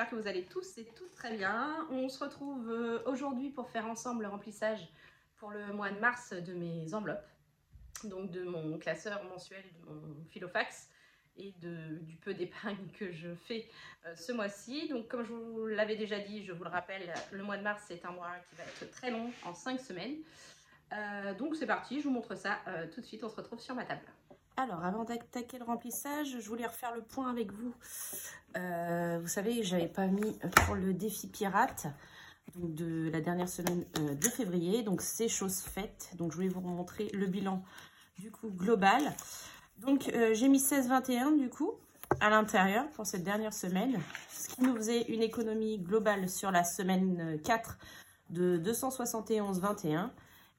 j'espère que vous allez tous et toutes très bien. On se retrouve aujourd'hui pour faire ensemble le remplissage pour le mois de mars de mes enveloppes, donc de mon classeur mensuel, de mon Filofax et du peu d'épargne que je fais ce mois-ci. Donc comme je vous l'avais déjà dit, je vous le rappelle, le mois de mars c'est un mois qui va être très long, en 5 semaines. Donc c'est parti, je vous montre ça tout de suite, on se retrouve sur ma table. Alors, avant d'attaquer le remplissage, je voulais refaire le point avec vous. Vous savez, je n'avais pas mis pour le défi pirate donc de la dernière semaine de février. Donc, c'est chose faite. Donc, je voulais vous montrer le bilan du coup global. Donc, j'ai mis 16,21 du coup à l'intérieur pour cette dernière semaine. Ce qui nous faisait une économie globale sur la semaine 4 de 271,21.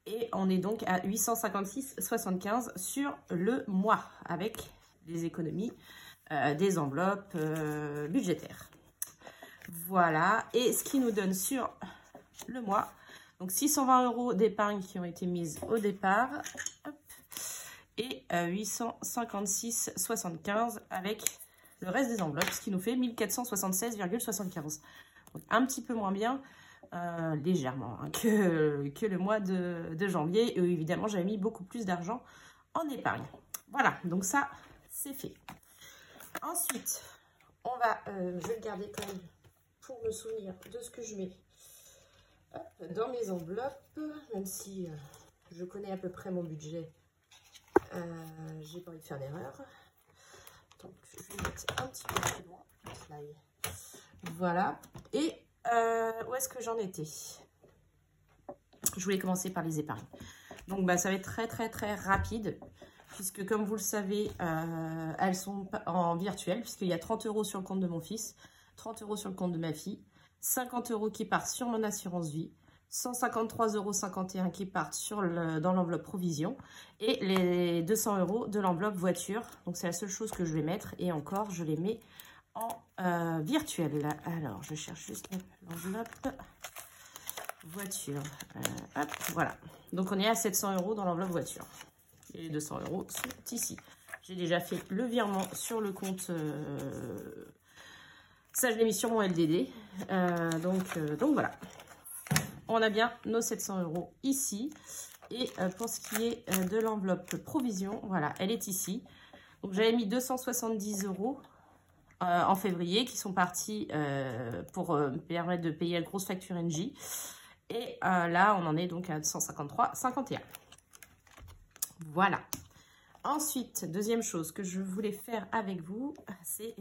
Et on est donc à 856,75 sur le mois avec les économies des enveloppes budgétaires. Voilà. Et ce qui nous donne sur le mois, donc 620 € d'épargne qui ont été mises au départ. Hop, et 856,75 avec le reste des enveloppes, ce qui nous fait 1476,75. Donc un petit peu moins bien. Légèrement hein, que le mois de janvier, et évidemment j'avais mis beaucoup plus d'argent en épargne. Voilà, donc ça c'est fait. Ensuite on va je vais le garder quand même pour me souvenir de ce que je mets dans mes enveloppes, même si je connais à peu près mon budget. J'ai pas envie de faire d'erreur, donc je vais mettre un petit peu plus loin. Voilà. Et où est-ce que j'en étais? Je voulais commencer par les épargnes. Donc bah, ça va être très rapide, puisque comme vous le savez, elles sont en virtuel, puisqu'il y a 30 € sur le compte de mon fils, 30 € sur le compte de ma fille, 50 € qui partent sur mon assurance vie, 153,51 € qui partent dans l'enveloppe provision, et les 200 € de l'enveloppe voiture. Donc c'est la seule chose que je vais mettre, et encore je les mets en virtuel. Alors je cherche juste l'enveloppe voiture. Hop, voilà. Donc on est à 700 € dans l'enveloppe voiture. Et les 200 € sont ici. J'ai déjà fait le virement sur le compte. Ça, je l'ai mis sur mon LDD. Donc voilà. On a bien nos 700 € ici. Et pour ce qui est de l'enveloppe provision, voilà, elle est ici. Donc j'avais mis 270 € en février qui sont partis pour me permettre de payer la grosse facture NJ. Et là, on en est donc à 153,51. Voilà. Ensuite, deuxième chose que je voulais faire avec vous, c'est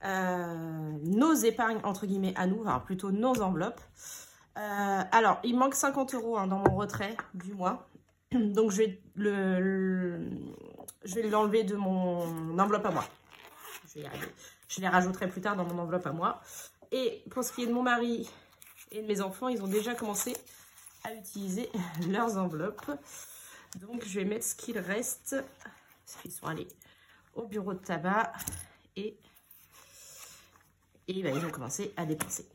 nos épargnes, entre guillemets, à nous, enfin plutôt nos enveloppes. Alors, il manque 50 € hein, dans mon retrait du mois. Donc, je vais l'enlever de mon enveloppe à moi. Je les rajouterai plus tard dans mon enveloppe à moi. Et pour ce qui est de mon mari et de mes enfants, ils ont déjà commencé à utiliser leurs enveloppes. Donc, je vais mettre ce qu'il reste. Parce qu'ils sont allés au bureau de tabac. Et ben, ils ont commencé à dépenser.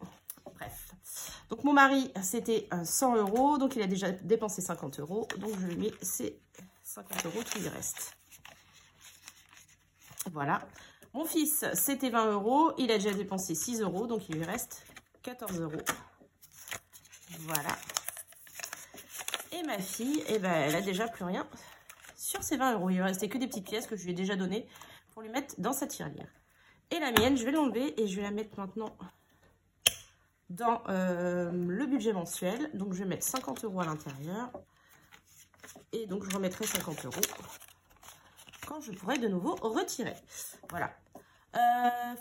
Bref. Donc, mon mari, c'était 100 €. Donc, il a déjà dépensé 50 €. Donc, je lui mets ces 50 € qui lui restent. Voilà. Mon fils, c'était 20 €. Il a déjà dépensé 6 €. Donc, il lui reste 14 €. Voilà. Et ma fille, eh ben, elle a déjà plus rien sur ses 20 €. Il lui restait que des petites pièces que je lui ai déjà données pour lui mettre dans sa tirelire. Et la mienne, je vais l'enlever et je vais la mettre maintenant dans le budget mensuel. Donc, je vais mettre 50 € à l'intérieur. Et donc, je remettrai 50 € quand je pourrai de nouveau retirer. Voilà.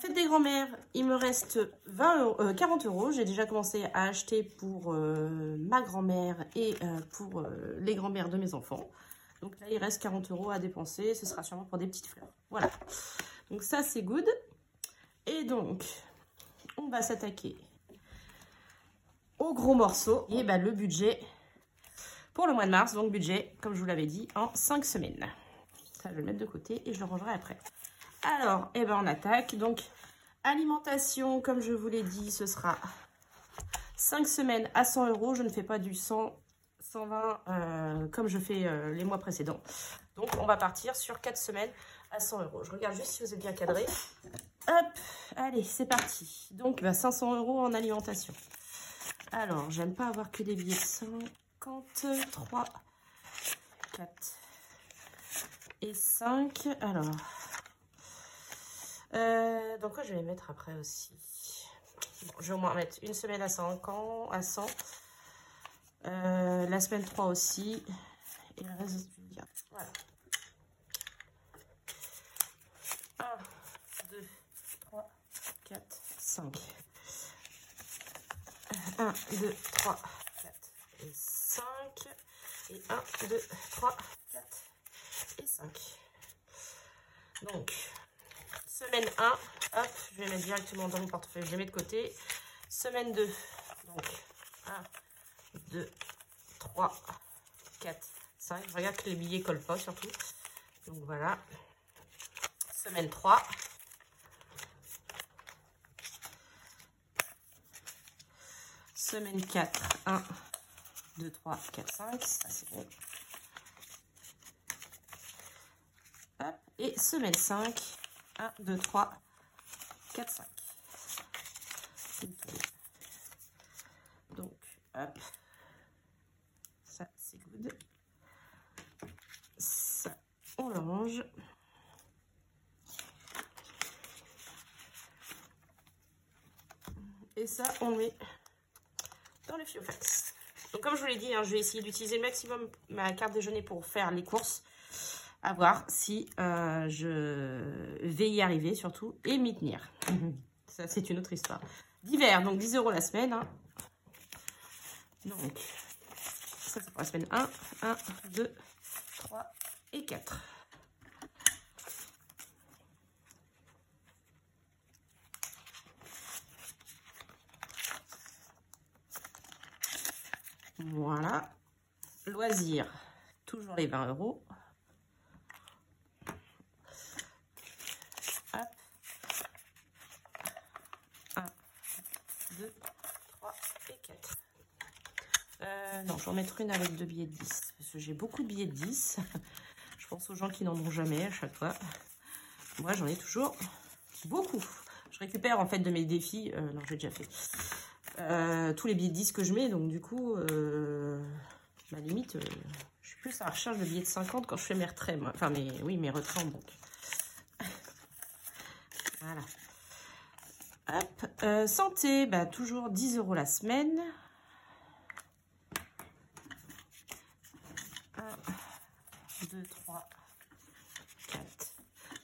Fête des grands-mères, il me reste 40 €. J'ai déjà commencé à acheter pour ma grand-mère et pour les grands-mères de mes enfants. Donc là, il reste 40 € à dépenser. Ce sera sûrement pour des petites fleurs. Voilà. Donc ça, c'est good. Et donc, on va s'attaquer au gros morceau. Et ben, le budget pour le mois de mars. Donc budget, comme je vous l'avais dit, en 5 semaines. Ça, je vais le mettre de côté et je le rangerai après. Alors, eh ben, on attaque. Donc, alimentation, comme je vous l'ai dit, ce sera 5 semaines à 100 €. Je ne fais pas du 100, 120 comme je fais les mois précédents. Donc, on va partir sur 4 semaines à 100 €. Je regarde juste si vous êtes bien cadré. Hop, allez, c'est parti. Donc, 500 € en alimentation. Alors, j'aime pas avoir que des billets de 53, 4 et 5. Alors, donc quoi je vais mettre après aussi. Bon, je vais au moins mettre une semaine à 100, la semaine 3 aussi. Et le reste, je vais dire. Voilà. 1, 2, 3, 4, 5. 1, 2, 3, 4 et 5. Et 1, 2, 3, 4 et 5. Donc, semaine 1, hop, je vais mettre directement dans mon portefeuille, je les mets de côté. Semaine 2, donc 1, 2, 3, 4, 5. Je regarde que les billets ne collent pas surtout. Donc voilà. Semaine 3. Semaine 4, 1, 2, 3, 4, 5. Ça c'est bon. Hop. Et semaine 5, 1, 2, 3, 4, 5. Donc, hop. Ça, c'est good. Ça, on le range. Et ça, on le met dans le Fiofax. Donc, comme je vous l'ai dit, hein, je vais essayer d'utiliser le maximum ma carte déjeuner pour faire les courses. À voir si je vais y arriver, surtout, et m'y tenir. Ça, c'est une autre histoire. D'hiver, donc 10 € la semaine. Hein. Donc, ça, c'est pour la semaine 1. 1, 2, 3 et 4. Voilà. Loisirs, toujours les 20 €. Hop. 1, 2, 3 et 4. Non, je vais en mettre une avec 2 billets de 10. Parce que j'ai beaucoup de billets de 10. Je pense aux gens qui n'en ont jamais à chaque fois. Moi, j'en ai toujours beaucoup. Je récupère en fait de mes défis. Non, j'ai déjà fait. Tous les billets de 10 que je mets. Donc du coup, ma limite, je suis plus à la recherche de billets de 50 quand je fais mes retraits. Moi. Enfin, mes retraits en banque. Voilà. Hop. Santé, toujours 10 € la semaine. 1, 2, 3, 4,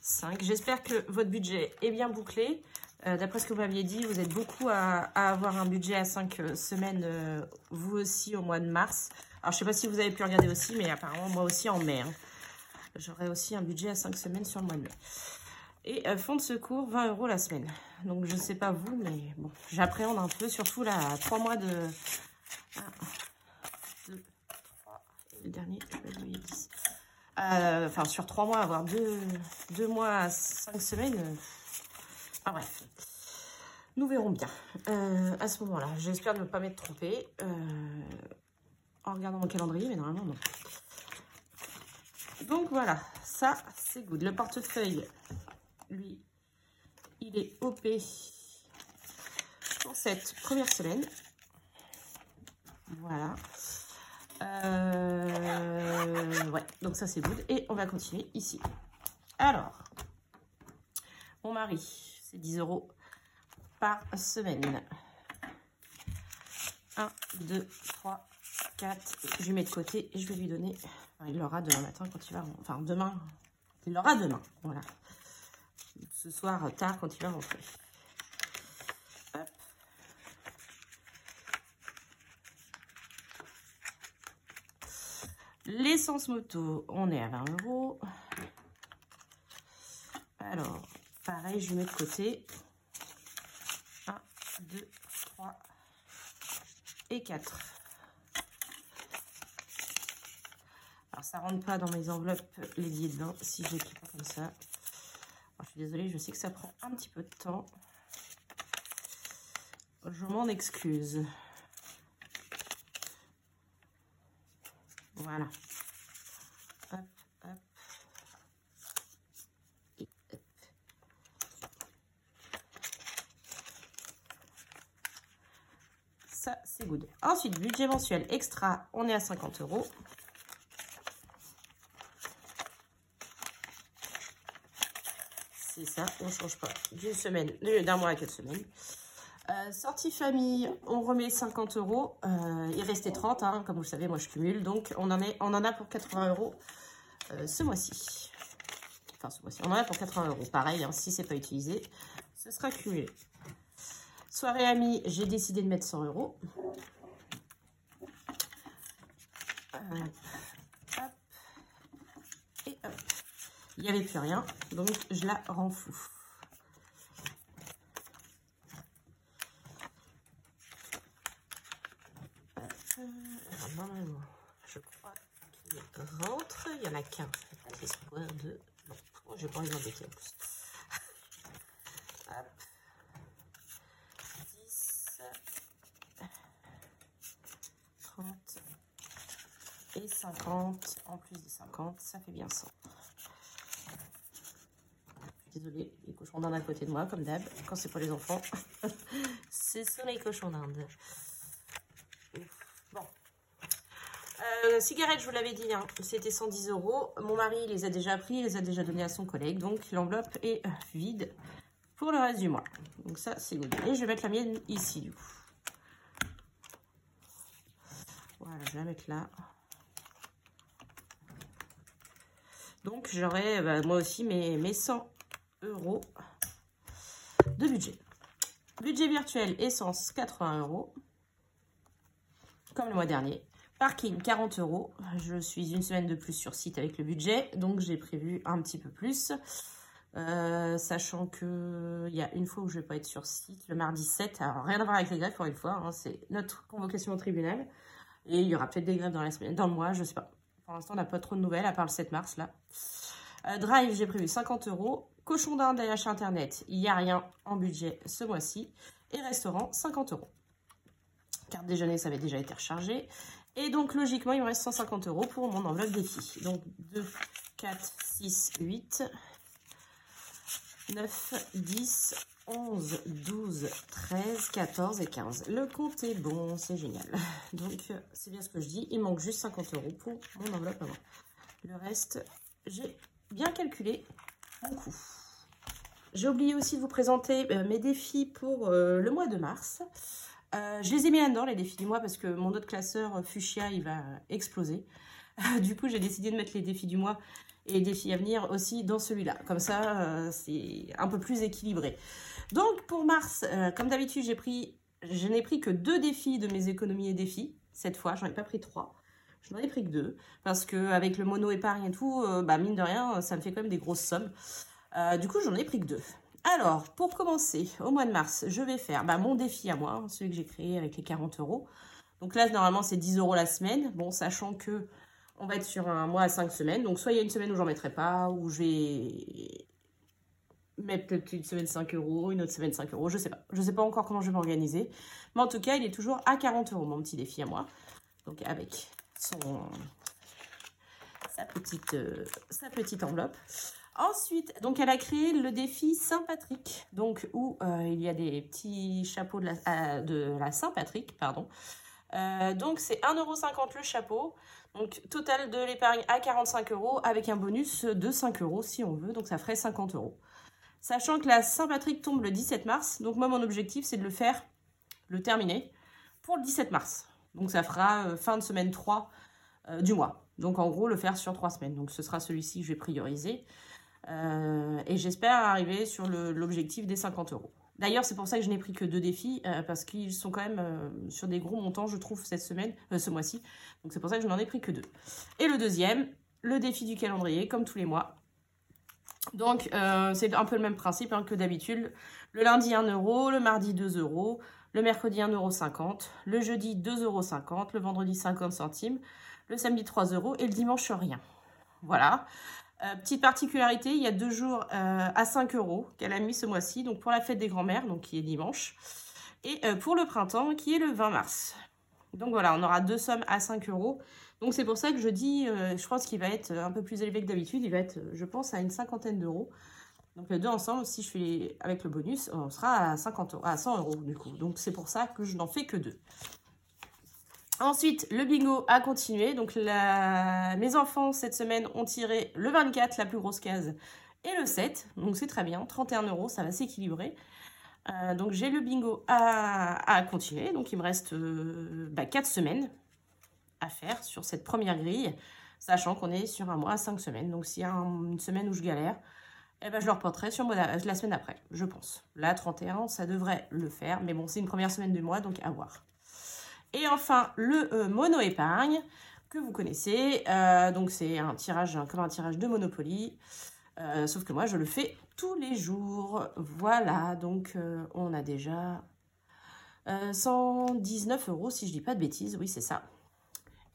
5. J'espère que votre budget est bien bouclé. D'après ce que vous m'aviez dit, vous êtes beaucoup à avoir un budget à 5 semaines, vous aussi, au mois de mars. Alors, je ne sais pas si vous avez pu regarder aussi, mais apparemment, moi aussi en mai. Hein. J'aurai aussi un budget à 5 semaines sur le mois de mai. Et fonds de secours, 20 € la semaine. Donc, je ne sais pas vous, mais bon, j'appréhende un peu, surtout là, 3 mois de... 1, 2, 3, et le dernier, je vais lui 10. Enfin, sur 3 mois, avoir 2 mois à 5 semaines... Ah bref, nous verrons bien à ce moment-là. J'espère ne pas m'être trompée en regardant mon calendrier, mais normalement non. Donc voilà, ça c'est good. Le portefeuille, lui, il est OP pour cette première semaine. Voilà. Ouais, donc ça c'est good. Et on va continuer ici. Alors, mon mari... C'est 10 € par semaine. 1, 2, 3, 4. Je lui mets de côté et je vais lui donner. Enfin, il l'aura demain matin quand il va. Enfin, demain. Il l'aura demain. Voilà. Ce soir, tard, quand il va rentrer. Hop. L'essence moto, on est à 20 €. Alors. Pareil, je mets de côté. 1, 2, 3 et 4. Alors, ça ne rentre pas dans mes enveloppes, les billets de vin, si je l'écris pas comme ça. Alors, je suis désolée, je sais que ça prend un petit peu de temps. Je m'en excuse. Voilà. Hop, hop. ça c'est good. Ensuite, budget mensuel extra, on est à 50 €. C'est ça, on ne change pas d'une semaine, d'un mois à 4 semaines. Sortie famille, on remet 50 €. Il restait 30, hein, comme vous le savez, moi je cumule. Donc on en a pour 80 € ce mois-ci. Enfin, ce mois-ci, on en a pour 80 €. Pareil, hein, si c'est pas utilisé, ce sera cumulé. Soirée amis, j'ai décidé de mettre 100 €. Hop, et hop. Il n'y avait plus rien, donc je la rends fou. Normalement, je crois qu'il rentre. Il y en a qu'un. Espoir de... Non, j'ai pas envie de m'embêter en plus. Hop. 10, 30 et 50. En plus des 50, ça fait bien 100. Désolée, les cochons d'Inde à côté de moi, comme d'hab, quand c'est pour les enfants. Ce sont les cochons d'Inde. Bon. Cigarettes, je vous l'avais dit, hein, c'était 110 €. Mon mari les a déjà pris, il les a déjà donnés à son collègue. Donc, l'enveloppe est vide pour le reste du mois. Donc, ça, c'est good. Et je vais mettre la mienne ici, du coup. Voilà, je vais la mettre là. Donc, j'aurai moi aussi mes 100 € de budget. Budget virtuel, essence, 80 €. Comme le mois dernier. Parking, 40 €. Je suis une semaine de plus sur site avec le budget. Donc, j'ai prévu un petit peu plus. Sachant qu'il y a une fois où je ne vais pas être sur site, le mardi 7. Alors, rien à voir avec les grèves, pour une fois. Hein, c'est notre convocation au tribunal. Et il y aura peut-être des grèves dans la semaine, dans le mois, je ne sais pas. Pour l'instant, on n'a pas trop de nouvelles, à part le 7 mars, là. Drive, j'ai prévu 50 €. Cochon d'Inde et achat internet, il n'y a rien en budget ce mois-ci. Et restaurant, 50 €. Carte déjeuner, ça avait déjà été rechargé. Et donc, logiquement, il me reste 150 € pour mon enveloppe défi. Donc, 2, 4, 6, 8, 9, 10, 11, 12, 13, 14 et 15. Le compte est bon, c'est génial. Donc, c'est bien ce que je dis. Il manque juste 50 € pour mon enveloppe à moi. Le reste, j'ai bien calculé mon coût. J'ai oublié aussi de vous présenter mes défis pour le mois de mars. Je les ai mis là-dedans, les défis du mois, parce que mon autre classeur Fuchsia, il va exploser. Du coup, j'ai décidé de mettre les défis du mois et les défis à venir aussi dans celui-là. Comme ça, c'est un peu plus équilibré. Donc, pour mars, comme d'habitude, je n'ai pris que 2 défis de mes économies et défis. Cette fois, j'en ai pas pris 3. Je n'en ai pris que 2. Parce qu'avec le mono épargne et tout, mine de rien, ça me fait quand même des grosses sommes. Du coup, j'en ai pris que 2. Alors, pour commencer, au mois de mars, je vais faire mon défi à moi, celui que j'ai créé avec les 40 €. Donc là, normalement, c'est 10 € la semaine. Bon, sachant que on va être sur un mois à 5 semaines. Donc, soit il y a une semaine où j'en mettrai pas, où je vais mettre peut-être une semaine 5 €, une autre semaine 5 €, je sais pas. Je sais pas encore comment je vais m'organiser. Mais en tout cas, il est toujours à 40 €, mon petit défi à moi. Donc, avec sa petite enveloppe. Ensuite, donc elle a créé le défi Saint-Patrick, donc où il y a des petits chapeaux de la Saint-Patrick, pardon. Donc c'est 1,50 € le chapeau, donc total de l'épargne à 45 € avec un bonus de 5 € si on veut, donc ça ferait 50 €. Sachant que la Saint-Patrick tombe le 17 mars, donc moi mon objectif c'est de le terminer pour le 17 mars. Donc ça fera fin de semaine 3 du mois. Donc en gros le faire sur 3 semaines, donc ce sera celui-ci que je vais prioriser. Et j'espère arriver sur l'objectif des 50 €. D'ailleurs, c'est pour ça que je n'ai pris que 2 défis, parce qu'ils sont quand même sur des gros montants, je trouve, ce mois-ci. Donc, c'est pour ça que je n'en ai pris que 2. Et le deuxième, le défi du calendrier, comme tous les mois. Donc, c'est un peu le même principe que d'habitude. Le lundi, 1 €, le mardi, 2 €, le mercredi, 1,50 €, le jeudi, 2,50 €, le vendredi, 50 centimes, le samedi, 3 € et le dimanche, rien. Voilà. Petite particularité, il y a 2 jours à 5 € qu'elle a mis ce mois-ci, donc pour la fête des grands-mères, donc qui est dimanche, et pour le printemps, qui est le 20 mars. Donc voilà, on aura 2 sommes à 5 €. Donc c'est pour ça que je dis, je pense qu'il va être un peu plus élevé que d'habitude, il va être, je pense, à une 50aine d'euros. Donc les deux ensemble, si je fais avec le bonus, on sera à 50 euros, à 100 euros du coup. Donc c'est pour ça que je n'en fais que 2. Ensuite, le bingo a continué. Donc mes enfants, cette semaine, ont tiré le 24, la plus grosse case, et le 7. Donc c'est très bien, 31 euros, ça va s'équilibrer. Donc j'ai le bingo à continuer. Donc il me reste 4 semaines à faire sur cette première grille, sachant qu'on est sur un mois à 5 semaines. Donc s'il y a une semaine où je galère, eh ben, je le reporterai sur la semaine après, je pense. Là, 31, ça devrait le faire. Mais bon, c'est une première semaine du mois, donc à voir. Et enfin, le mono épargne que vous connaissez. Donc c'est un tirage, comme un tirage de Monopoly. Sauf que moi, je le fais tous les jours. Voilà, donc on a déjà 119 euros, si je dis pas de bêtises. Oui, c'est ça.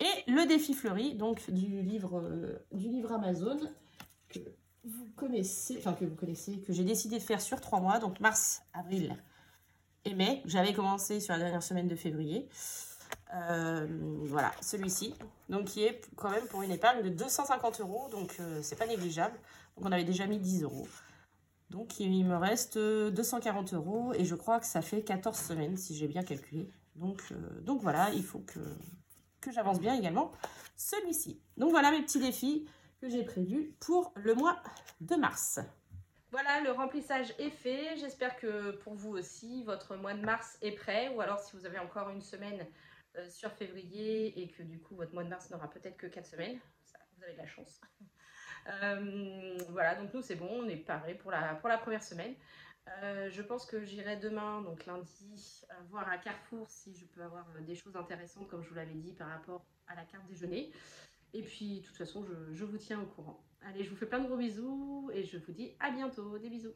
Et le défi fleuri, donc du livre Amazon, que vous connaissez, que j'ai décidé de faire sur 3 mois, donc mars, avril et mai. J'avais commencé sur la dernière semaine de février. Voilà, celui-ci, donc qui est quand même pour une épargne de 250 euros, donc c'est pas négligeable. Donc on avait déjà mis 10 euros. Donc il me reste 240 euros et je crois que ça fait 14 semaines si j'ai bien calculé. Donc voilà, il faut que j'avance bien également celui-ci. Donc voilà mes petits défis que j'ai prévus pour le mois de mars. Voilà, le remplissage est fait. J'espère que pour vous aussi, votre mois de mars est prêt. Ou alors si vous avez encore une semaine sur février et que du coup votre mois de mars n'aura peut-être que 4 semaines. Ça, vous avez de la chance. Voilà, donc nous c'est bon, on est paré pour la première semaine. Je pense que j'irai demain, donc lundi, voir à Carrefour si je peux avoir des choses intéressantes, comme je vous l'avais dit, par rapport à la carte déjeuner. Et puis, de toute façon, je vous tiens au courant. Allez, je vous fais plein de gros bisous et je vous dis à bientôt. Des bisous.